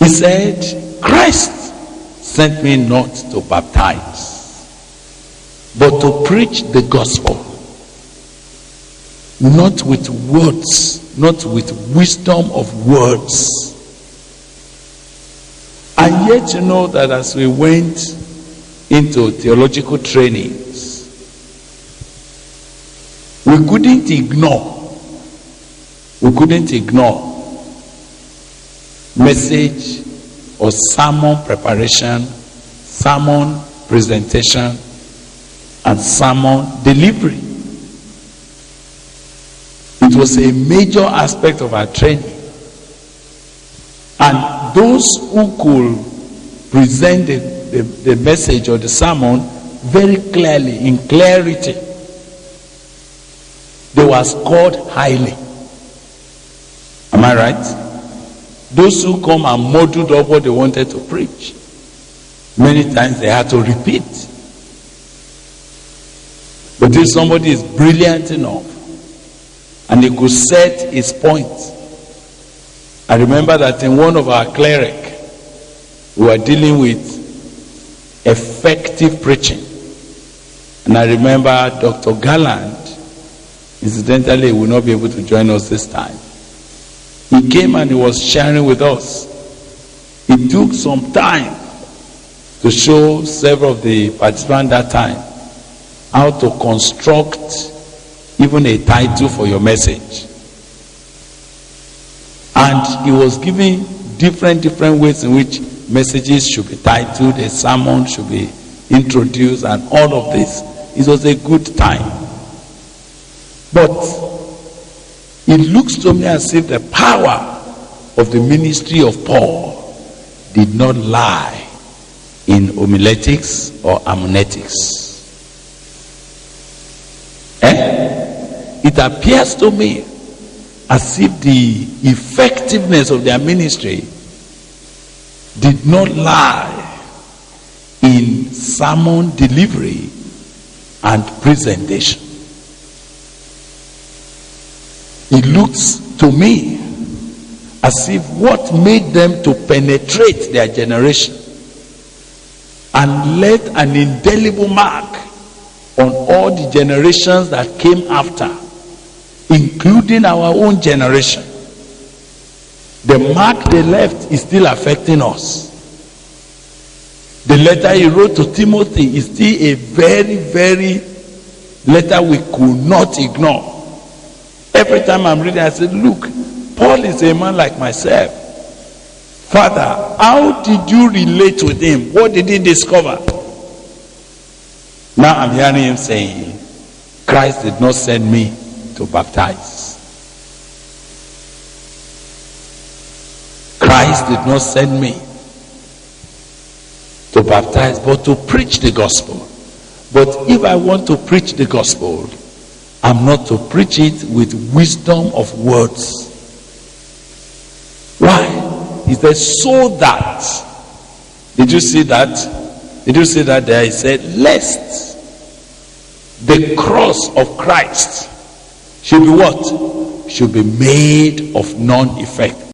He said, Christ sent me not to baptize, but to preach the gospel. Not with words, not with wisdom of words. And yet you know that as we went into theological trainings, we couldn't ignore message or sermon preparation, sermon presentation, and sermon delivery. It was a major aspect of our training. And those who could present the message or the sermon very clearly, in clarity, they were scored highly. Am I right? Those who come and muddled up what they wanted to preach, many times they had to repeat. But if somebody is brilliant enough and he could set his point. I remember that in one of our cleric, we were dealing with effective preaching. And I remember Dr. Garland, incidentally, he will not be able to join us this time. He came and he was sharing with us. It took some time to show several of the participants that time how to construct even a title for your message. And he was giving different ways in which messages should be titled, a sermon should be introduced, and all of this. It was a good time. But it looks to me as if the power of the ministry of Paul did not lie in homiletics or ammonetics. It appears to me as if the effectiveness of their ministry did not lie in sermon delivery and presentation. It looks to me as if what made them to penetrate their generation and left an indelible mark on all the generations that came after, including our own generation. The mark they left is still affecting us. The letter he wrote to Timothy is still a very letter we could not ignore. Every time I'm reading, I said, look, Paul is a man like myself. Father, how did you relate with him? What did he discover? Now I'm hearing him saying, Christ did not send me to baptize. Christ did not send me to baptize, but to preach the gospel. But if I want to preach the gospel, I'm not to preach it with wisdom of words. Why? He says, so that. Did you see that? Did you see that there? He said, lest the cross of Christ should be what? Should be made of none effect.